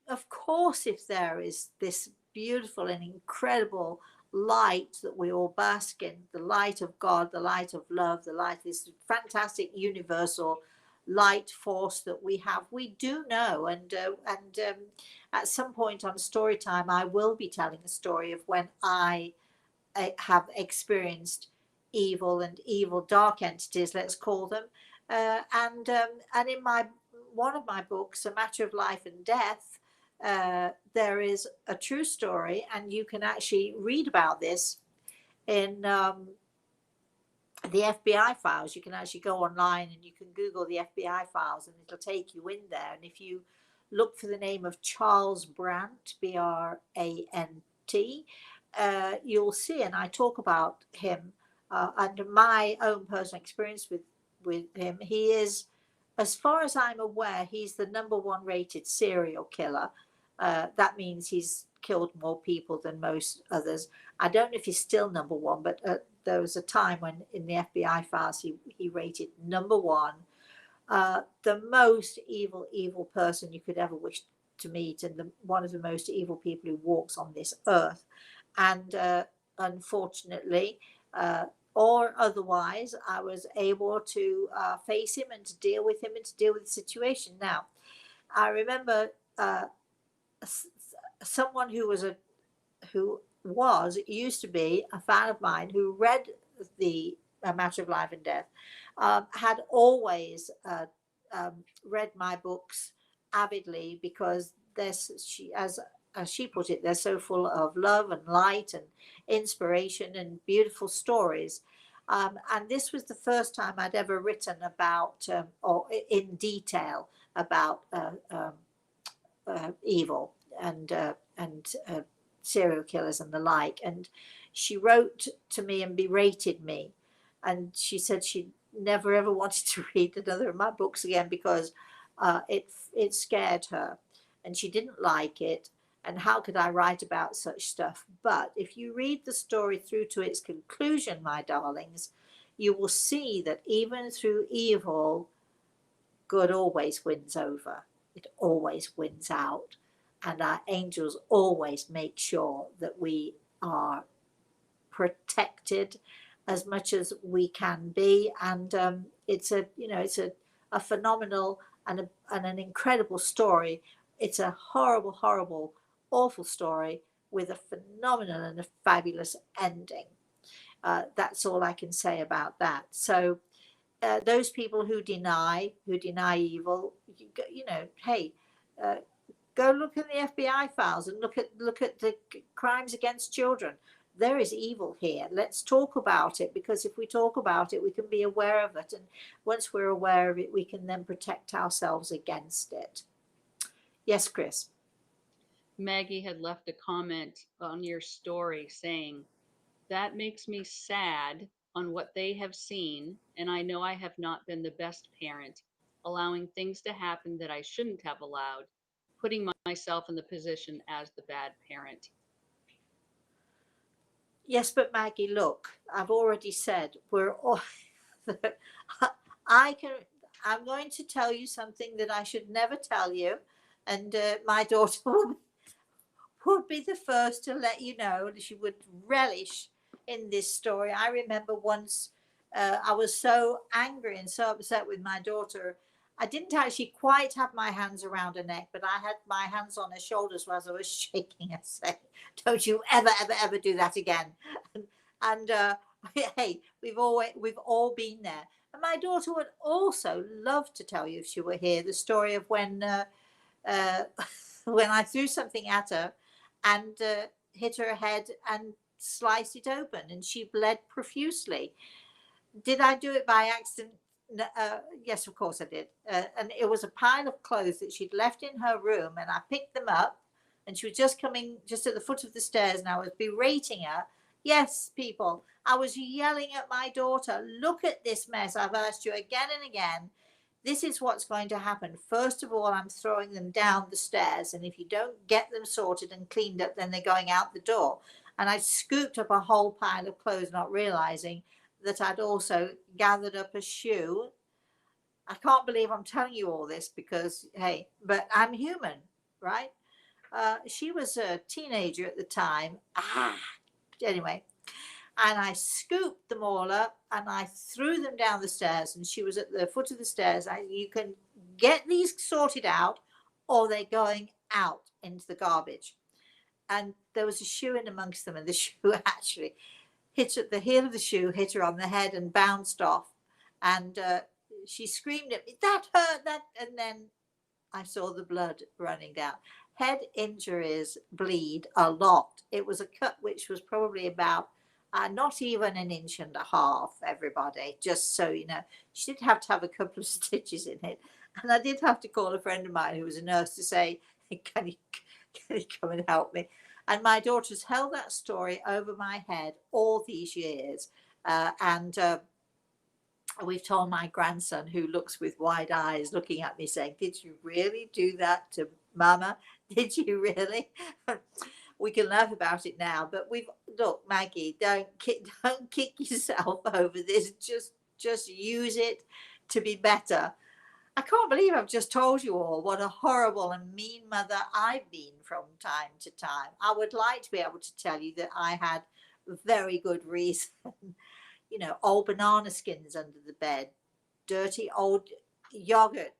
of course, if there is this beautiful and incredible light that we all bask in, the light of God, the light of love, the light, this fantastic universal light force that we have. We do know, and at some point on story time, I will be telling a story of when I have experienced evil and evil dark entities, let's call them, and in my one of my books, A Matter of Life and Death, there is a true story, and you can actually read about this in the FBI files. You can actually go online and you can Google the FBI files, and it'll take you in there. And if you look for the name of Charles Brandt, Brant, you'll see, and I talk about him under my own personal experience with him. He is, as far as I'm aware, he's the #1 rated serial killer. That means he's killed more people than most others. I don't know if he's still #1, but there was a time when in the FBI files he rated #1, the most evil person you could ever wish to meet, and one of the most evil people who walks on this earth. And unfortunately, or otherwise, I was able to face him and to deal with him and to deal with the situation. Now, I remember someone who used to be a fan of mine, who read the A Matter of Life and Death, had always read my books avidly, because as she put it, they're so full of love and light and inspiration and beautiful stories. And this was the first time I'd ever written about, or in detail, about evil and serial killers and the like. And she wrote to me and berated me, and she said she never ever wanted to read another of my books again, because it scared her and she didn't like it, and how could I write about such stuff. But if you read the story through to its conclusion, my darlings, you will see that even through evil, good always wins over. It always wins out. And our angels always make sure that we are protected as much as we can be. And it's a phenomenal and an incredible story. It's a horrible, awful story with a phenomenal and a fabulous ending. That's all I can say about that. So those people who deny evil, hey, go look in the FBI files and look at the crimes against children. There is evil here. Let's talk about it, because if we talk about it, we can be aware of it. And once we're aware of it, we can then protect ourselves against it. Yes, Chris. Maggie had left a comment on your story saying, "That makes me sad on what they have seen, and I know I have not been the best parent, allowing things to happen that I shouldn't have allowed, putting myself in the position as the bad parent." Yes, but Maggie, look, I've already said we're all. I'm going to tell you something that I should never tell you, and my daughter would be the first to let you know that she would relish in this story. I remember once I was so angry and so upset with my daughter. I didn't actually quite have my hands around her neck, but I had my hands on her shoulders as I was shaking her, saying, "Don't you ever do that again." And hey, we've all been there. And my daughter would also love to tell you, if she were here, the story of when when I threw something at her and hit her head and sliced it open, and she bled profusely. Did I do it by accident? Yes, of course I did. And it was a pile of clothes that she'd left in her room, and I picked them up, and she was just coming just at the foot of the stairs, and I was berating her. Yes, people, I was yelling at my daughter, "Look at this mess. I've asked you again and again. This is what's going to happen. First of all, I'm throwing them down the stairs, and if you don't get them sorted and cleaned up, then they're going out the door." And I scooped up a whole pile of clothes, not realizing that I'd also gathered up a shoe. I can't believe I'm telling you all this, because, hey, but I'm human, right? She was a teenager at the time. Anyway, And I scooped them all up and I threw them down the stairs, and she was at the foot of the stairs. You can get these sorted out or they're going out into the garbage. And there was a shoe in amongst them, and the shoe actually hit at the heel of the shoe, hit her on the head and bounced off. And she screamed at me, "That hurt, that," and then I saw the blood running down. Head injuries bleed a lot. It was a cut which was probably about not even an inch and a half, everybody, just so you know. She did have to have a couple of stitches in it. And I did have to call a friend of mine who was a nurse to say, can you come and help me? And my daughter's held that story over my head all these years. And we've told my grandson, who looks with wide eyes looking at me saying, "Did you really do that to Mama? Did you really?" We can laugh about it now, but look, Maggie, don't kick yourself over this. Just use it to be better. I can't believe I've just told you all what a horrible and mean mother I've been from time to time. I would like to be able to tell you that I had very good reason. Old banana skins under the bed, dirty old yogurt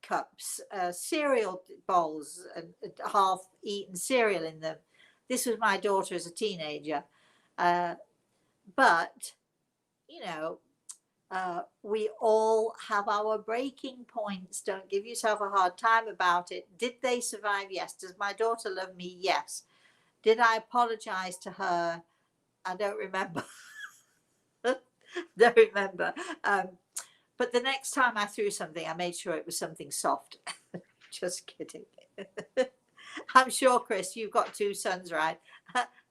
cups, cereal bowls, and half-eaten cereal in them. This was my daughter as a teenager. But, we all have our breaking points. Don't give yourself a hard time about it. Did they survive? Yes. Does my daughter love me? Yes. Did I apologize to her? I don't remember. Don't remember. But the next time I threw something, I made sure it was something soft. Just kidding. I'm sure, Chris, you've got 2 sons, right?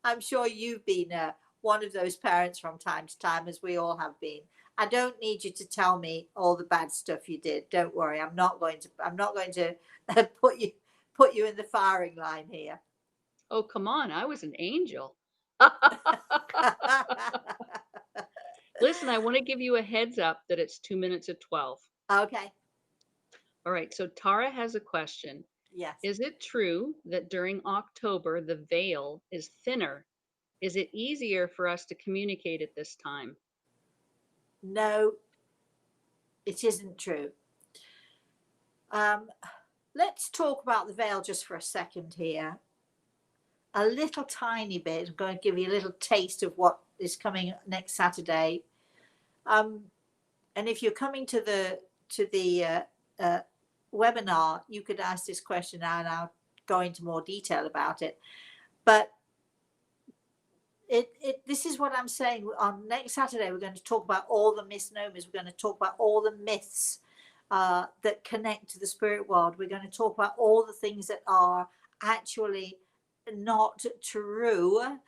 I'm sure you've been one of those parents from time to time, as we all have been. I don't need you to tell me all the bad stuff you did. Don't worry. I'm not going to put you in the firing line here. Oh, come on. I was an angel. Listen, I want to give you a heads up that it's 2 minutes of 12. Okay. All right. So Tara has a question. Yes. Is it true that during October the veil is thinner? Is it easier for us to communicate at this time? No, it isn't true. Let's talk about the veil just for a second here. A little tiny bit. I'm going to give you a little taste of what is coming next Saturday. And if you're coming to the webinar, you could ask this question now, and I'll go into more detail about it. But this is what I'm saying. On next Saturday, we're going to talk about all the misnomers. We're going to talk about all the myths that connect to the spirit world. We're going to talk about all the things that are actually not true.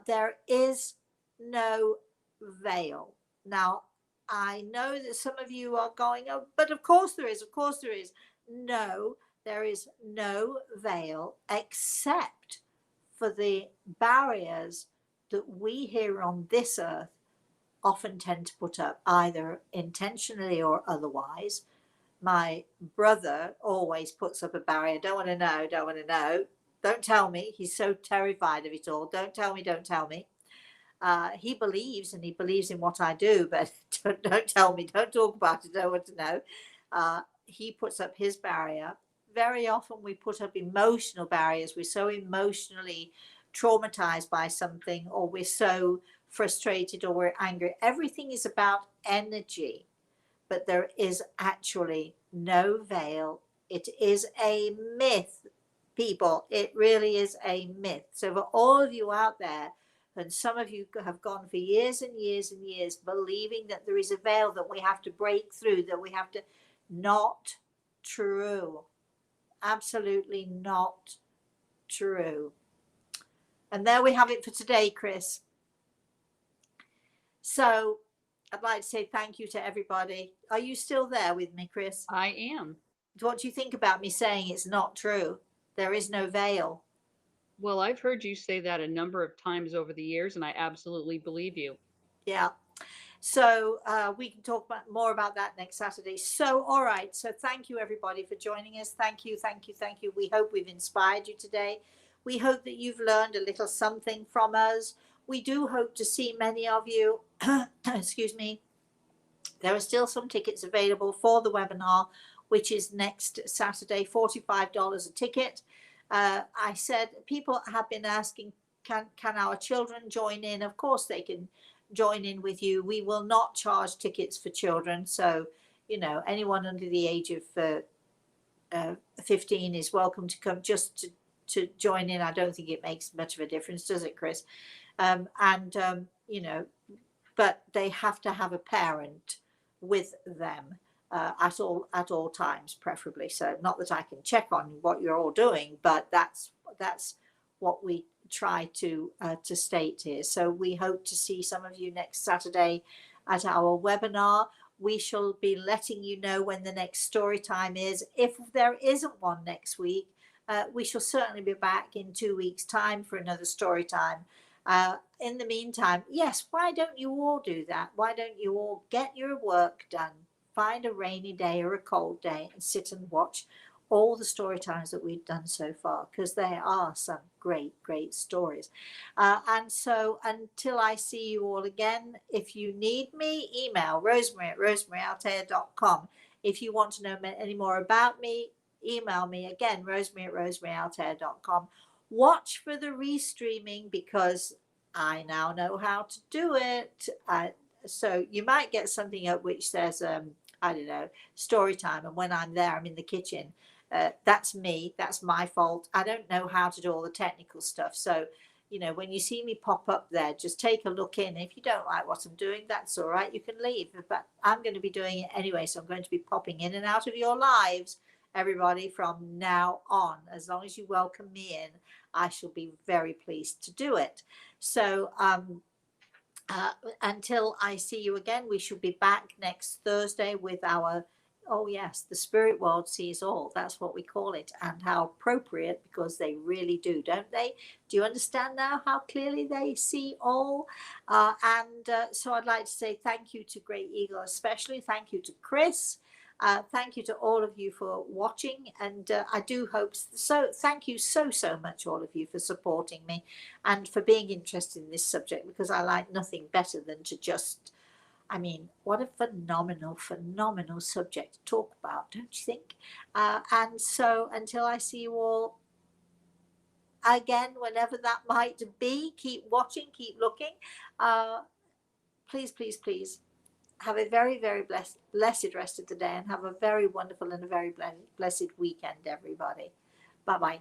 There is no veil. Now, I know that some of you are going, "Oh, but of course there is. Of course there is." No, there is no veil except for the barriers that we here on this earth often tend to put up, either intentionally or otherwise. My brother always puts up a barrier. Don't want to know, don't want to know. Don't tell me. He's so terrified of it all. Don't tell me, don't tell me. He believes, and he believes in what I do, but don't tell me, don't talk about it, don't want to know. He puts up his barrier. Very often we put up emotional barriers. We're so emotionally traumatized by something, or we're so frustrated, or we're angry. Everything is about energy, but there is actually no veil. It is a myth, people. It really is a myth. So for all of you out there, and some of you have gone for years and years and years believing that there is a veil that we have to break through, that we have to, not true. Absolutely not true. And there we have it for today, Chris. So I'd like to say thank you to everybody. Are you still there with me, Chris? I am. What do you think about me saying it's not true? There is no veil. Well, I've heard you say that a number of times over the years, and I absolutely believe you. Yeah. So we can talk more about that next Saturday. So, all right. So thank you, everybody, for joining us. Thank you, thank you, thank you. We hope we've inspired you today. We hope that you've learned a little something from us. we do hope to see many of you. Excuse me. There are still some tickets available for the webinar, which is next Saturday, $45 a ticket. I said people have been asking, can our children join in? Of course they can join in with you. We will not charge tickets for children. So, you know, anyone under the age of 15 is welcome to come just to join in. I don't think it makes much of a difference, does it, Chris? You know, but they have to have a parent with them at all times, preferably. So not that I can check on what you're all doing, but that's what we try to state here. So we hope to see some of you next Saturday at our webinar. We shall be letting you know when the next story time is. If there isn't one next week, we shall certainly be back in 2 weeks' time for another story time. In the meantime, yes, why don't you all do that? Why don't you all get your work done? Find a rainy day or a cold day and sit and watch all the story times that we've done so far, because there are some great stories. And so until I see you all again, if you need me, email Rosemary at rosemaryaltea.com. If you want to know any more about me, email me again, Rosemary at rosemaryaltea.com. Watch for the restreaming because I now know how to do it. So you might get something up which says, I don't know, story time. And when I'm there, I'm in the kitchen. That's me. That's my fault. I don't know how to do all the technical stuff. So, you know, when you see me pop up there, just take a look in. If you don't like what I'm doing, that's all right. You can leave. But I'm going to be doing it anyway. So I'm going to be popping in and out of your lives, everybody, from now on. As long as you welcome me in, I shall be very pleased to do it. So until I see you again, we shall be back next Thursday with our, oh yes, the spirit world sees all. That's what we call it. And how appropriate, because they really do, don't they? Do you understand now how clearly they see all? So I'd like to say thank you to Great Eagle, especially thank you to Chris. Thank you to all of you for watching, and I do hope so. Thank you so much, all of you, for supporting me and for being interested in this subject, because I like nothing better than to just, I mean, what a phenomenal subject to talk about, don't you think? And so until I see you all again, whenever that might be, keep watching, keep looking. Please have a very blessed rest of the day, and have a very wonderful and a very blessed weekend, everybody. Bye bye.